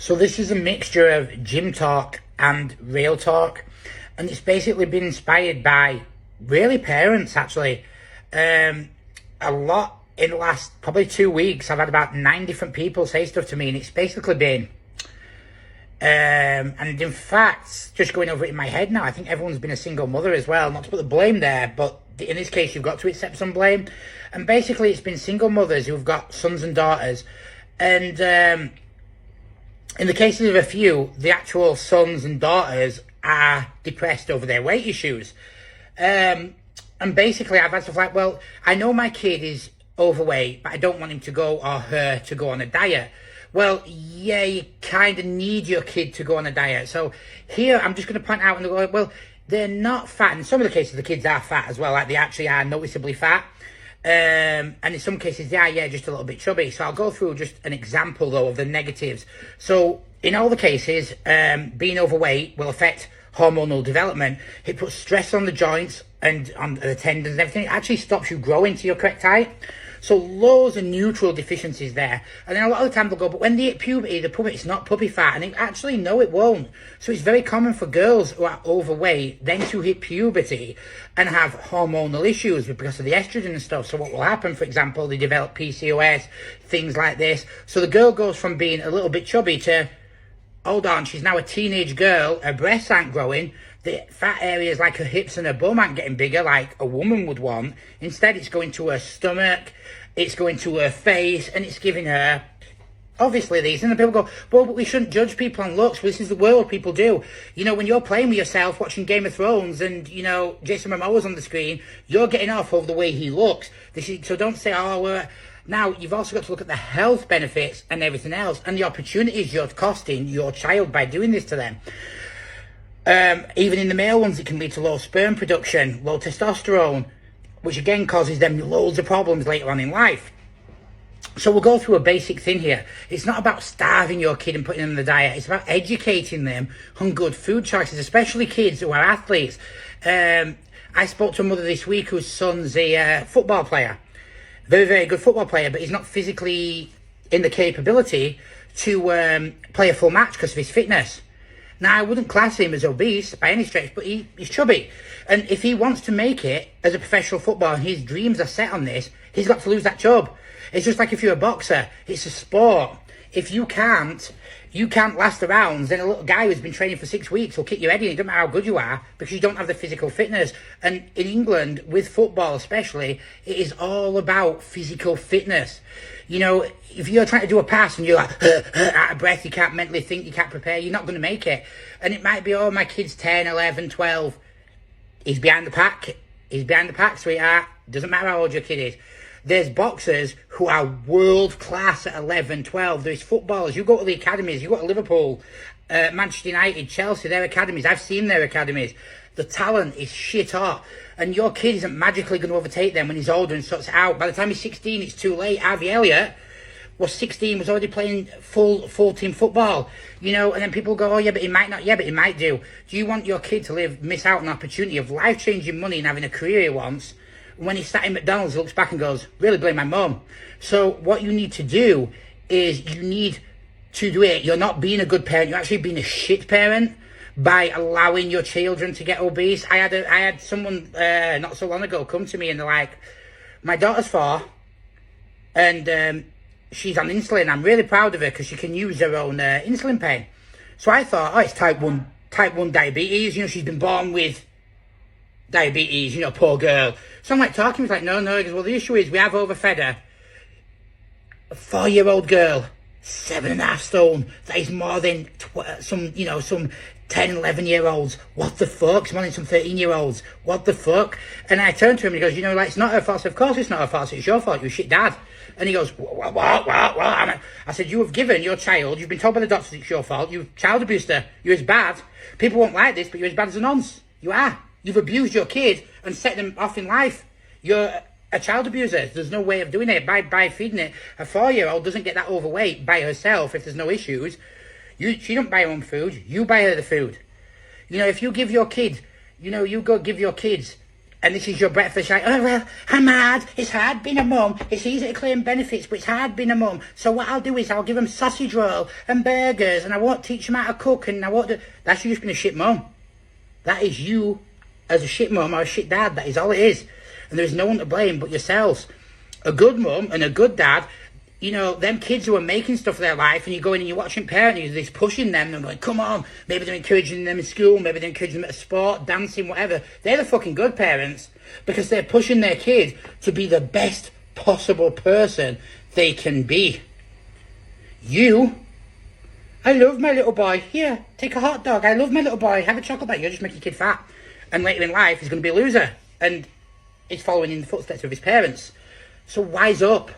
So this is a mixture of gym talk and real talk, and it's basically been inspired by really parents actually. A lot in the last probably 2 weeks. I've had about 9 different people say stuff to me, and it's basically been, and in fact, just going over it in my head now, I think everyone's been a single mother as well. Not to put the blame there, but in this case, you've got to accept some blame. And basically, it's been single mothers who've got sons and daughters, and in the cases of a few, the actual sons and daughters are depressed over their weight issues. And basically, I've had stuff like, well, I know my kid is overweight, but I don't want him to go, or her to go on a diet. Well, yeah, you kind of need your kid to go on a diet. So here, I'm just going to point out, and go, well, they're not fat. In some of the cases, the kids are fat as well. Like, they actually are noticeably fat. And in some cases, they are, yeah, just a little bit chubby. So I'll go through just an example, though, of the negatives. So in all the cases, being overweight will affect hormonal development. It puts stress on the joints and on the tendons and everything. It actually stops you growing to your correct height. So loads of nutrient deficiencies there. And then a lot of the time they'll go, but when they hit puberty, it's not puppy fat. And actually, no, it won't. So it's very common for girls who are overweight then to hit puberty and have hormonal issues because of the estrogen and stuff. So what will happen, for example, they develop PCOS, things like this. So the girl goes from being a little bit chubby to, hold on, she's now a teenage girl, her breasts aren't growing, the fat areas like her hips and her bum aren't getting bigger like a woman would want. Instead, it's going to her stomach, it's going to her face, and it's giving her, obviously, these. And then people go, well, but we shouldn't judge people on looks. This is the world, people do. You know, when you're playing with yourself, watching Game of Thrones, and, you know, Jason Momoa's on the screen, you're getting off over the way he looks. So don't say, oh, now, you've also got to look at the health benefits and everything else, and the opportunities you're costing your child by doing this to them. Even in the male ones, it can lead to low sperm production, low testosterone, which again causes them loads of problems later on in life. So we'll go through a basic thing here. It's not about starving your kid and putting them on the diet. It's about educating them on good food choices, especially kids who are athletes. I spoke to a mother this week whose son's a football player. Very, very good football player, but he's not physically in the capability to play a full match because of his fitness. Now, I wouldn't class him as obese by any stretch, but he's chubby. And if he wants to make it as a professional footballer, and his dreams are set on this, he's got to lose that job. It's just like if you're a boxer. It's a sport. If you can't last the rounds, then a little guy who's been training for 6 weeks will kick your head in. It doesn't matter how good you are, because you don't have the physical fitness. And in England, with football especially, it is all about physical fitness. You know, if you're trying to do a pass and you're like, out of breath, you can't mentally think, you can't prepare, you're not going to make it. And it might be, oh, my kid's 10, 11, 12. He's behind the pack. He's behind the pack, sweetheart. Doesn't matter how old your kid is. There's boxers who are world class at 11, 12. There's footballers. You go to the academies. You go to Liverpool, Manchester United, Chelsea, their academies. I've seen their academies. The talent is shit hot. And your kid isn't magically going to overtake them when he's older and sorts it out. By the time he's 16, it's too late. Harvey Elliott was 16, was already playing full team football. You know, and then people go, oh, yeah, but he might not. Yeah, but he might do. Do you want your kid to miss out on an opportunity of life-changing money and having a career he wants? When he's sat in McDonald's, he looks back and goes, really blame my mum. So what you need to do is you need to do it. You're not being a good parent. You're actually being a shit parent by allowing your children to get obese. I had someone not so long ago come to me and they're like, my daughter's 4 and she's on insulin. I'm really proud of her because she can use her own insulin pen. So I thought, oh, it's type 1 diabetes. You know, she's been born with diabetes, you know, poor girl. So I'm like talking, he's like, no, he goes, well, the issue is we have overfed her. A 4-year-old girl, 7.5 stone, that is more than some 10, 11-year-olds. What the fuck? It's more than some 13-year-olds. What the fuck? And I turned to him and he goes, you know, like, it's not her fault. Of course it's not her fault. It's your fault. You're a shit dad. And he goes, what? I said, you have given your child, you've been told by the doctors it's your fault. You've child abused her. You're as bad. People won't like this, but you're as bad as a nonce. You are. You've abused your kid and set them off in life. You're a child abuser. There's no way of doing it by feeding it. A 4-year-old doesn't get that overweight by herself if there's no issues. She don't buy her own food. You buy her the food. You know, if you give your kid, you know, you go give your kids And this is your breakfast, like, oh, well, I'm hard. It's hard being a mum. It's easy to claim benefits, but it's hard being a mum. So what I'll do is I'll give them sausage roll and burgers, and I won't teach them how to cook, and I won't do... That's you just being a shit mum. That is you as a shit mum or a shit dad. That is all it is. And there is no one to blame but yourselves. A good mum and a good dad, you know, them kids who are making stuff of their life, and you go in and you're watching parenting, you're just pushing them, and they're like, come on, maybe they're encouraging them in school, maybe they're encouraging them at a sport, dancing, whatever. They're the fucking good parents, because they're pushing their kid to be the best possible person they can be. You, I love my little boy. Here, take a hot dog. I love my little boy. Have a chocolate bar. You'll just make your kid fat. And later in life, he's going to be a loser. And he's following in the footsteps of his parents. So wise up.